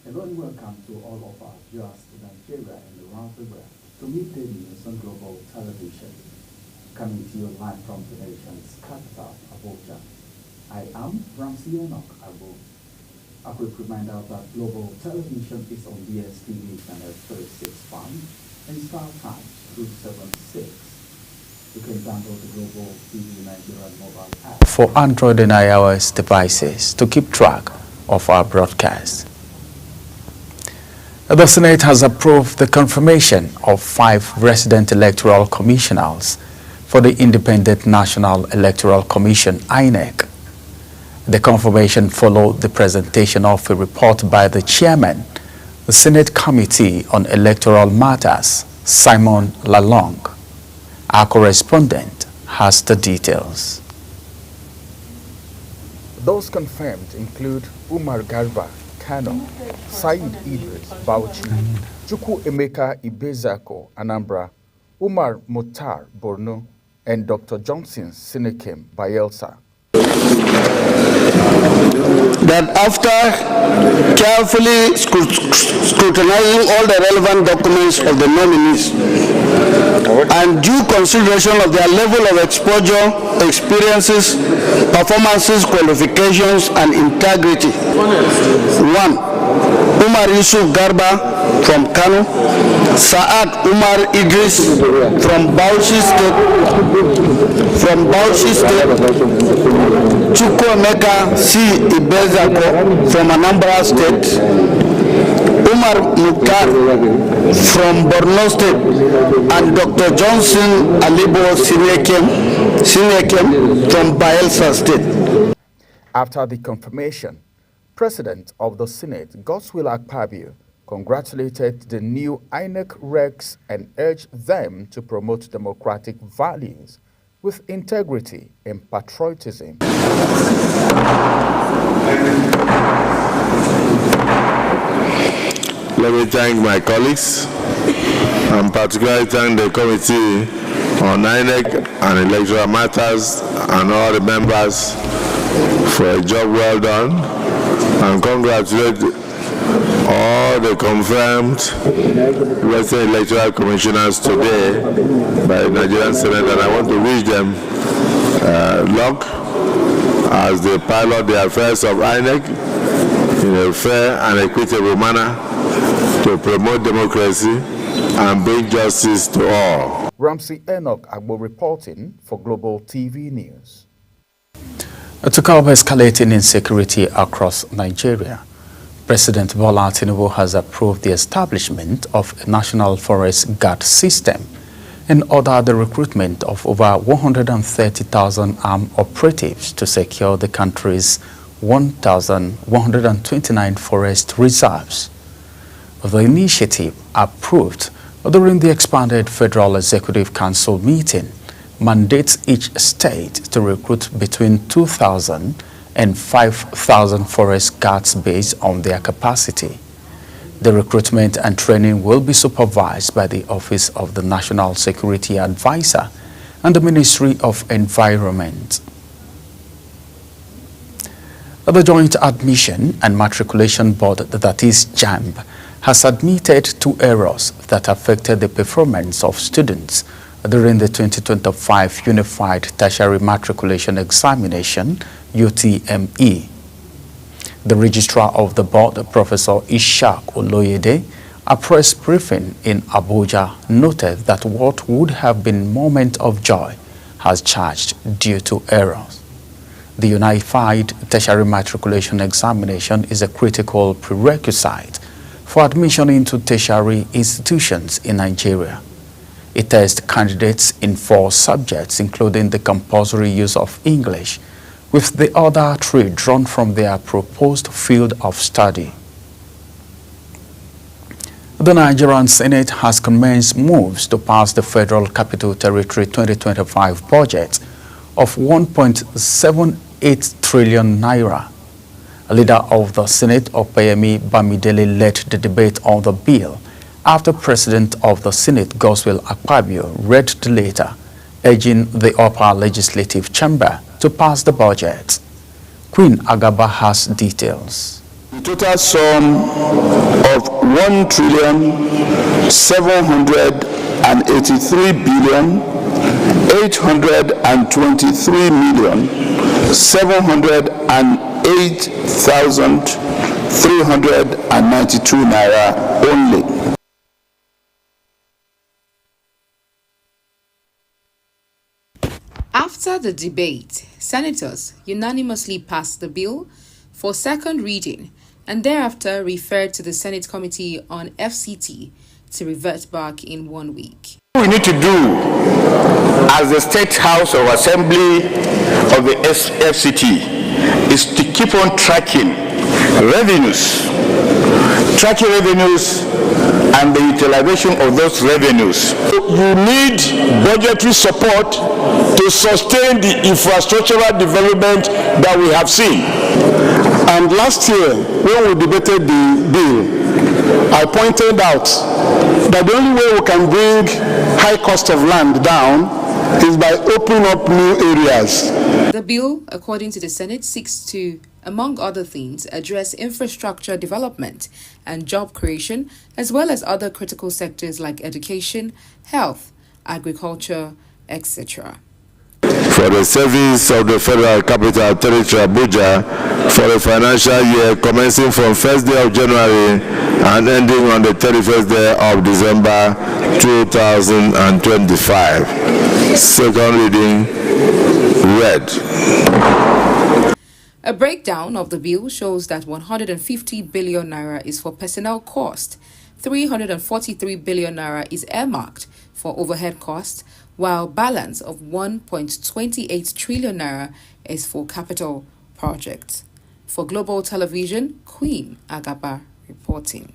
Hello and welcome to all of our viewers in Nigeria and around the world to Midday News on Global Television, coming to you live from the nation's capital, Abuja. I am Ramsey Enoch. A quick reminder that Global Television is on DSTV channel 365 and Star Times 276. You can download the Global TV Nigeria mobile app for Android and iOS devices to keep track of our broadcast. The Senate has approved the confirmation of 5 resident electoral commissioners for the Independent National Electoral Commission, INEC. The confirmation followed the presentation of a report by the chairman, the Senate Committee on Electoral Matters, Simon Lalong. Our correspondent has the details. Those confirmed include Umar Garba, Kano, Said Idris, Bauchi, Chukwu Emeka Ibezako, Anambra, Umar Mutar, Borno, and Dr. Johnson Sinekem, Bayelsa. That after carefully scrutinizing all the relevant documents of the nominees and due consideration of their level of exposure, experiences, performances, qualifications, and integrity. 1. Umar Yusuf Garba from Kano, Saad Umar Idris from Bauchi State, Chukwu Emeka C. Ibezako from Anambra State, Umar Mukhtar from Borno State, and Dr. Johnson Alibo Sinekem from Bayelsa State. After the confirmation, President of the Senate, Godswill Akpabio, congratulated the new INEC regs and urged them to promote democratic values with integrity and patriotism. Let me thank my colleagues and particularly thank the Committee on INEC and Electoral Matters and all the members for a job well done, and congratulate all the confirmed Western Electoral Commissioners today by the Nigerian Senate, and I want to wish them luck as they pilot the affairs of INEC in a fair and equitable manner to promote democracy and bring justice to all. Ramsey Enoch Agbo reporting for Global TV News. To curb escalating insecurity across Nigeria, President Bola Tinubu has approved the establishment of a National Forest Guard system and ordered the recruitment of over 130,000 armed operatives to secure the country's 1,129 forest reserves. The initiative, approved during the expanded Federal Executive Council meeting, mandates each state to recruit between 2,000 and 5,000 forest guards based on their capacity. The recruitment and training will be supervised by the Office of the National Security Advisor and the Ministry of Environment. The Joint Admission and Matriculation Board, that is JAMB, has admitted 2 errors that affected the performance of students during the 2025 Unified Tertiary Matriculation Examination, UTME. The registrar of the board, Professor Ishaq Oloyede, a press briefing in Abuja, noted that what would have been a moment of joy has charged due to errors. The Unified Tertiary Matriculation Examination is a critical prerequisite for admission into tertiary institutions in Nigeria. It tests candidates in 4 subjects, including the compulsory use of English, with the other 3 drawn from their proposed field of study. The Nigerian Senate has commenced moves to pass the Federal Capital Territory 2025 budget of 1.78 trillion naira. A leader of the Senate, Opeyemi Bamidele, led the debate on the bill after President of the Senate, Godswill Akpabio, read the letter, urging the upper legislative chamber to pass the budget. Queen Agaba has details. Total sum of 1,803,823,708,392 naira only. After the debate, senators unanimously passed the bill for second reading and thereafter referred to the Senate Committee on FCT to revert back in 1 week. What we need to do as the State House of Assembly of the FCT is to keep on tracking revenues and the utilization of those revenues. You need budgetary support to sustain the infrastructural development that we have seen. And last year, when we debated the bill, I pointed out that the only way we can bring high cost of land down is by opening up new areas. The bill, according to the Senate, seeks to, among other things, address infrastructure development and job creation, as well as other critical sectors like education, health, agriculture, etc. For the service of the Federal Capital Territory Abuja for the financial year commencing from 1st day of January and ending on the 31st day of December 2025. Second reading read. A breakdown of the bill shows that 150 billion naira is for personnel cost, 343 billion naira is earmarked for overhead costs, while balance of 1.28 trillion naira is for capital projects. For Global Television, Queen Agaba reporting.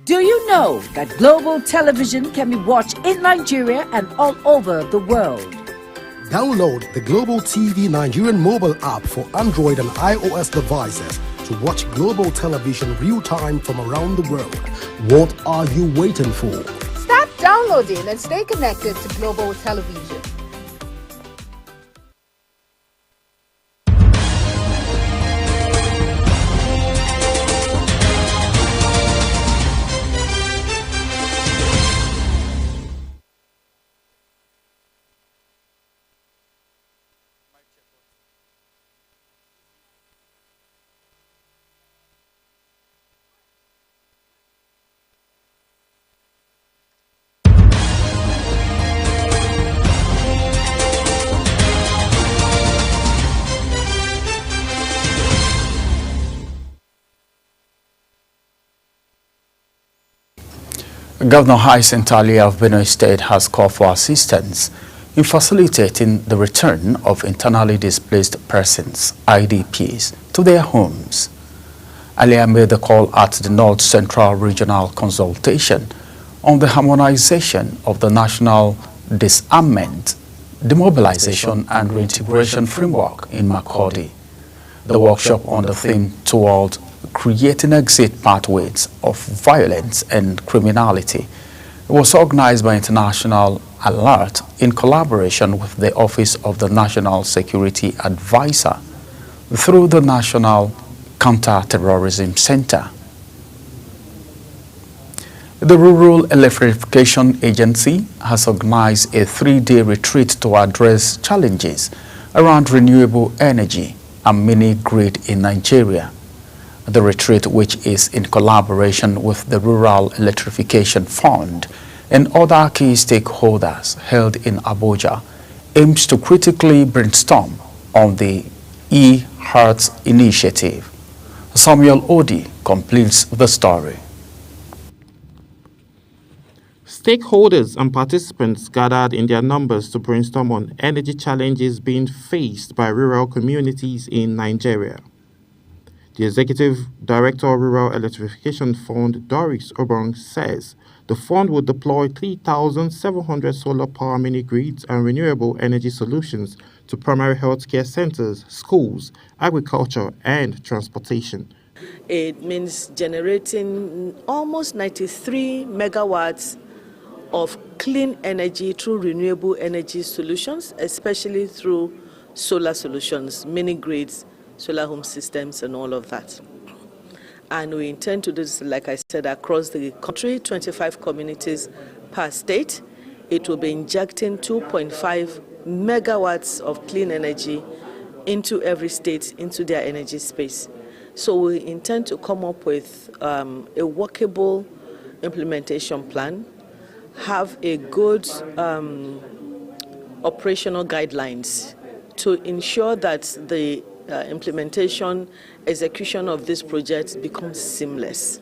Do you know that Global Television can be watched in Nigeria and all over the world? Download the Global TV Nigerian mobile app for Android and iOS devices to watch Global Television real-time from around the world. What are you waiting for? Start downloading and stay connected to Global Television. Governor Hyacinth Ali of Benue State has called for assistance in facilitating the return of internally displaced persons, IDPs, to their homes. Ali made the call at the North Central Regional Consultation on the harmonization of the National Disarmament, Demobilization and Reintegration Framework in Makurdi. The workshop on the theme toward creating exit pathways of violence and criminality was organized by International Alert in collaboration with the Office of the National Security Advisor through the National Counter-Terrorism Center. The Rural Electrification Agency has organized a 3-day retreat to address challenges around renewable energy and mini-grid in Nigeria. The retreat, which is in collaboration with the Rural Electrification Fund and other key stakeholders held in Abuja, aims to critically brainstorm on the e-Hearts initiative. Samuel Odi completes the story. Stakeholders and participants gathered in their numbers to brainstorm on energy challenges being faced by rural communities in Nigeria. The Executive Director of Rural Electrification Fund, Doris Obong, says the fund will deploy 3,700 solar power mini-grids and renewable energy solutions to primary healthcare centers, schools, agriculture, and transportation. It means generating almost 93 megawatts of clean energy through renewable energy solutions, especially through solar solutions, mini grids, solar home systems, and all of that. And we intend to do this, like I said, across the country, 25 communities per state. It will be injecting 2.5 megawatts of clean energy into every state, into their energy space. So we intend to come up with a workable implementation plan, have a good operational guidelines to ensure that the implementation, execution of this project becomes seamless.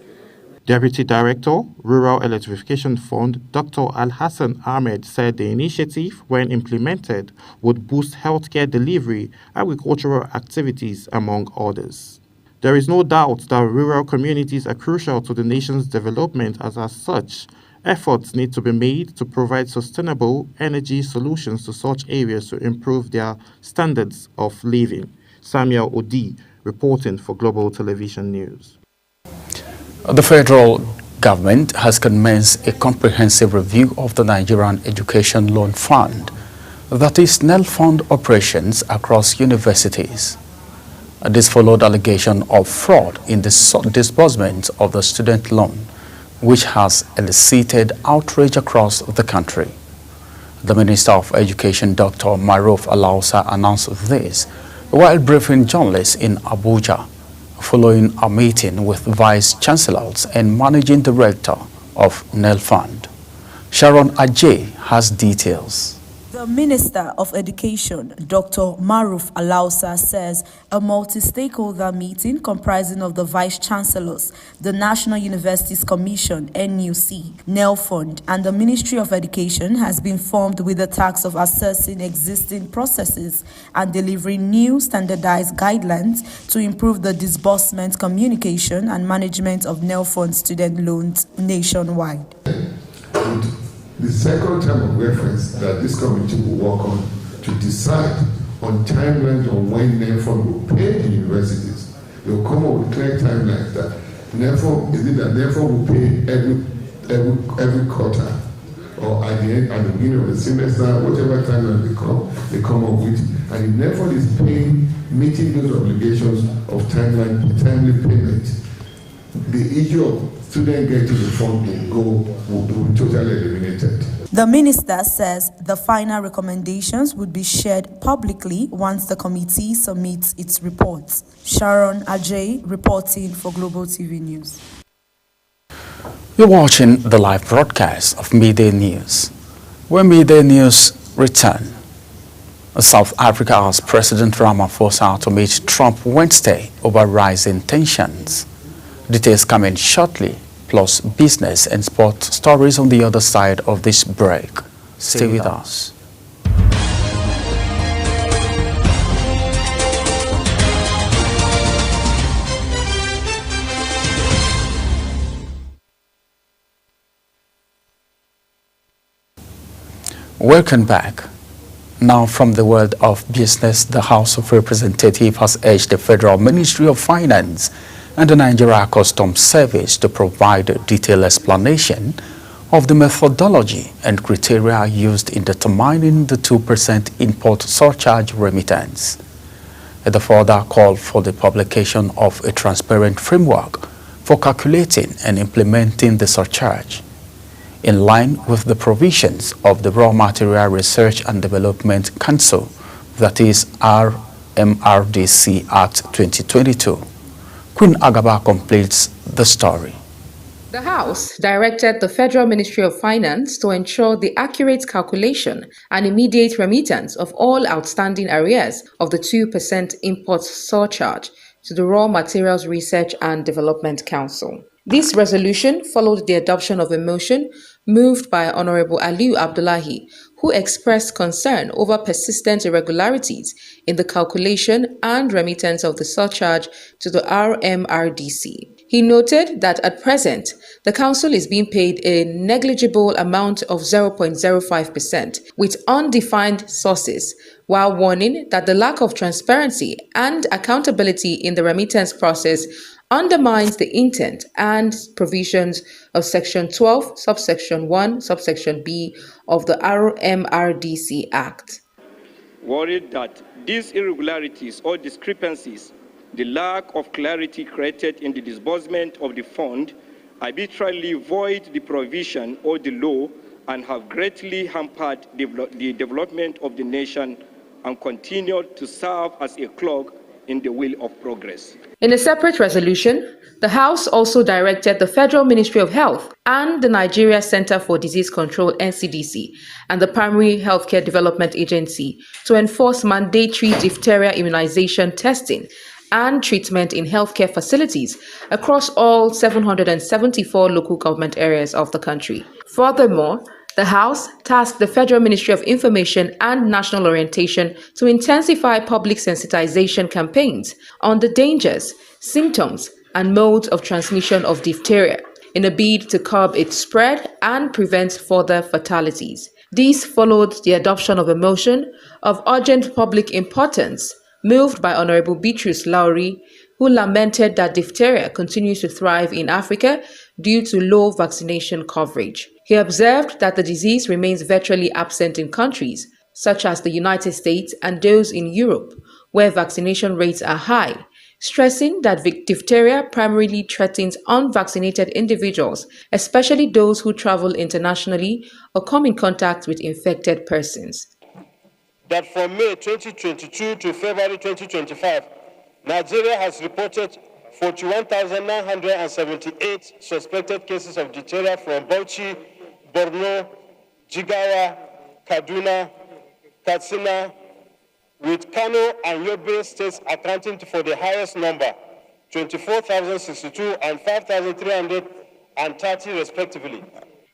Deputy Director, Rural Electrification Fund, Dr. Al-Hassan Ahmed said the initiative, when implemented, would boost healthcare delivery, agricultural activities, among others. There is no doubt that rural communities are crucial to the nation's development, as such, efforts need to be made to provide sustainable energy solutions to such areas to improve their standards of living. Samuel Odi, reporting for Global Television News. The federal government has commenced a comprehensive review of the Nigerian Education Loan Fund, that is, NEL Fund operations across universities. This followed allegation of fraud in the disbursement of the student loan, which has elicited outrage across the country. The Minister of Education, Dr. Maruf Alausa, announced this while briefing journalists in Abuja following a meeting with Vice Chancellors and Managing Director of NEL Fund. Sharon Ajay has details. The Minister of Education, Dr. Maruf Alausa, says a multi-stakeholder meeting comprising of the Vice Chancellors, the National Universities Commission, NUC, NEL Fund, and the Ministry of Education has been formed with the task of assessing existing processes and delivering new standardized guidelines to improve the disbursement, communication, and management of NEL Fund student loans nationwide. The second term of reference that this committee will work on to decide on timelines on when NEFON will pay the universities. They will come up with clear timelines that NEFON, is it that NEFON will pay every quarter or at the end, at the beginning of the semester, whatever timeline they come up with, and if NEFON is paying, meeting those obligations of timely payment, the issue of student getting the fund will be totally eliminated. The minister says the final recommendations would be shared publicly once the committee submits its reports. Sharon Ajay reporting for Global TV News. You're watching the live broadcast of Midday News. When Midday News return, South Africa asked President Ramaphosa to meet Trump Wednesday over rising tensions. Details coming shortly, plus business and sport stories on the other side of this break. Stay with us. Welcome back. Now from the world of business, the House of Representatives has urged the Federal Ministry of Finance and the Nigeria Customs Service to provide a detailed explanation of the methodology and criteria used in determining the 2% import surcharge remittance. The further called for the publication of a transparent framework for calculating and implementing the surcharge, in line with the provisions of the Raw Material Research and Development Council, that is RMRDC Act 2022. Queen Agaba completes the story. The House directed the Federal Ministry of Finance to ensure the accurate calculation and immediate remittance of all outstanding arrears of the 2% import surcharge to the Raw Materials Research and Development Council. This resolution followed the adoption of a motion moved by Honorable Aliu Abdullahi, who expressed concern over persistent irregularities in the calculation and remittance of the surcharge to the RMRDC. He noted that at present, the council is being paid a negligible amount of 0.05% with undefined sources, while warning that the lack of transparency and accountability in the remittance process undermines the intent and provisions of Section 12, Subsection 1, Subsection B of the RMRDC Act. Worried that these irregularities or discrepancies, the lack of clarity created in the disbursement of the fund, arbitrarily void the provision or the law and have greatly hampered the development of the nation and continued to serve as a clog in the wheel of progress. In a separate resolution, the House also directed the Federal Ministry of Health and the Nigeria Center for Disease Control (NCDC) and the Primary Healthcare Development Agency to enforce mandatory diphtheria immunization testing and treatment in healthcare facilities across all 774 local government areas of the country. Furthermore, the House tasked the Federal Ministry of Information and National Orientation to intensify public sensitization campaigns on the dangers, symptoms, and modes of transmission of diphtheria in a bid to curb its spread and prevent further fatalities. This followed the adoption of a motion of urgent public importance moved by Honorable Beatrice Lowry, who lamented that diphtheria continues to thrive in Africa due to low vaccination coverage. He observed that the disease remains virtually absent in countries such as the United States and those in Europe, where vaccination rates are high, stressing that diphtheria primarily threatens unvaccinated individuals, especially those who travel internationally or come in contact with infected persons. That from May 2022 to February 2025, Nigeria has reported 41,978 suspected cases of diphtheria from Bauchi, Borno, Jigawa, Kaduna, Katsina, with Kano and Yobe states accounting for the highest number, 24,062 and 5,330 respectively.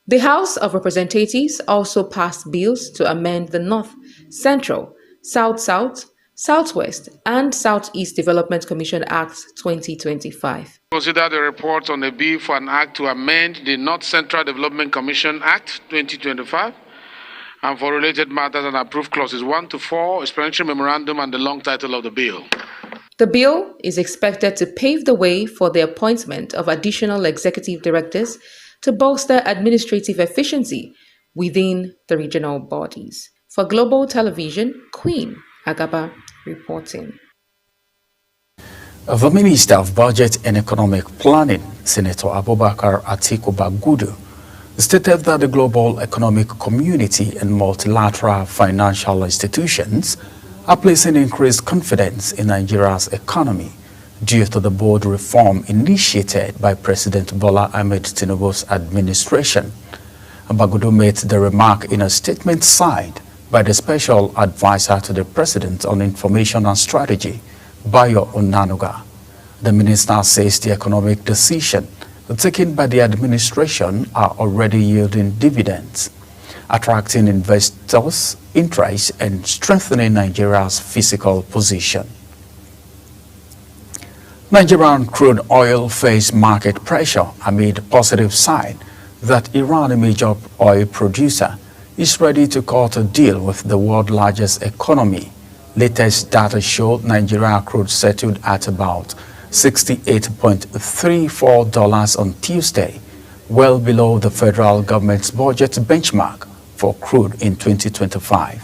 The House of Representatives also passed bills to amend the North, Central, South-South, Southwest, and Southeast Development Commission Act 2025. Consider the report on a bill for an act to amend the North Central Development Commission Act 2025 and for related matters and approve clauses 1 to 4, explanatory memorandum, and the long title of the bill. The bill is expected to pave the way for the appointment of additional executive directors to bolster administrative efficiency within the regional bodies. For Global Television, Queen Agaba reporting. The Minister of Budget and Economic Planning, Senator Abubakar Atiku Bagudu, stated that the global economic community and multilateral financial institutions are placing increased confidence in Nigeria's economy due to the bold reform initiated by President Bola Ahmed Tinubu's administration. Bagudu made the remark in a statement signed by the Special Advisor to the President on Information and Strategy, Bayo Onanuga. The minister says the economic decisions taken by the administration are already yielding dividends, attracting investors' interest and strengthening Nigeria's fiscal position. Nigerian crude oil faced market pressure amid positive sign that Iran, a major oil producer, is ready to cut a deal with the world's largest economy. Latest data showed Nigeria crude settled at about $68.34 on Tuesday, well below the federal government's budget benchmark for crude in 2025.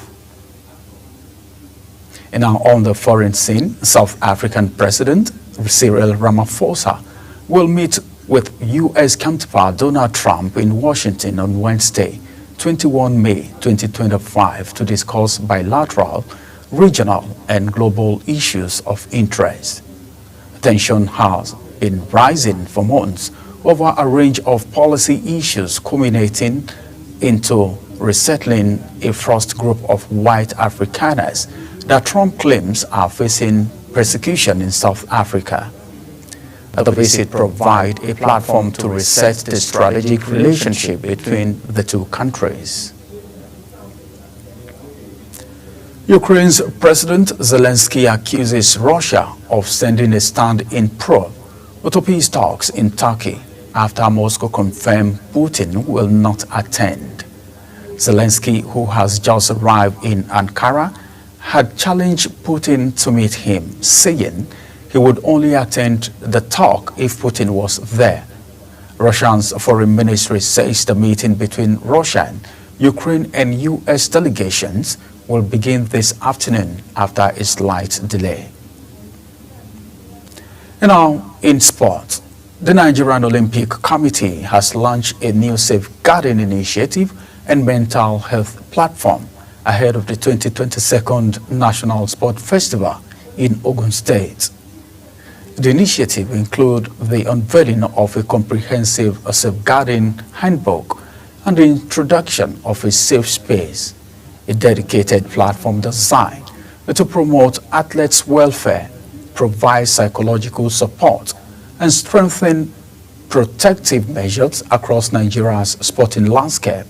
And now on the foreign scene, South African President Cyril Ramaphosa will meet with U.S. counterpart Donald Trump in Washington on Wednesday, 21 May 2025, to discuss bilateral, regional, and global issues of interest. Tension has been rising for months over a range of policy issues culminating into resettling a first group of white Afrikaners that Trump claims are facing persecution in South Africa. The visit provides a platform to reset the strategic relationship between the two countries. Ukraine's President Zelensky accuses Russia of sending a stand-in probe to peace talks in Turkey after Moscow confirmed Putin will not attend. Zelensky, who has just arrived in Ankara, had challenged Putin to meet him, saying he would only attend the talk if Putin was there. Russia's foreign ministry says the meeting between Russia, Ukraine and U.S. delegations will begin this afternoon after a slight delay. And now, in sport, the Nigerian Olympic Committee has launched a new safeguarding initiative and mental health platform ahead of the 2022 National Sport Festival in Ogun State. The initiative includes the unveiling of a comprehensive safeguarding handbook and the introduction of a safe space, a dedicated platform designed to promote athletes' welfare, provide psychological support, and strengthen protective measures across Nigeria's sporting landscape.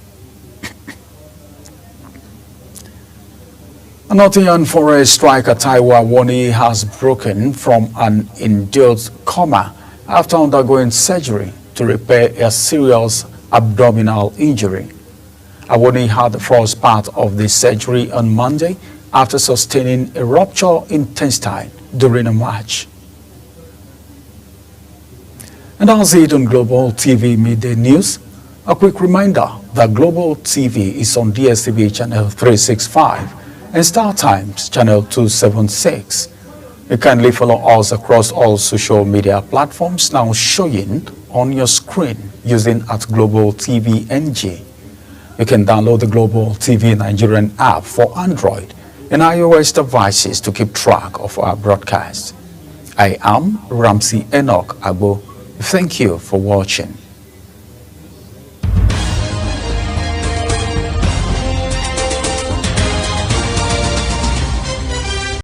Nottingham Forest striker Taiwo Awoniyi has broken from an induced coma after undergoing surgery to repair a serious abdominal injury. Awoniyi had the first part of the surgery on Monday after sustaining a ruptured intestine during a match. And that's it on Global TV Midday News. A quick reminder that Global TV is on DSTV channel 365 and Star Times channel 276. You kindly follow us across all social media platforms now showing on your screen using @Global TV NG. You can download the Global TV Nigerian app for Android and iOS devices to keep track of our broadcast. I am Ramsey Enoch Agbo. Thank you for watching.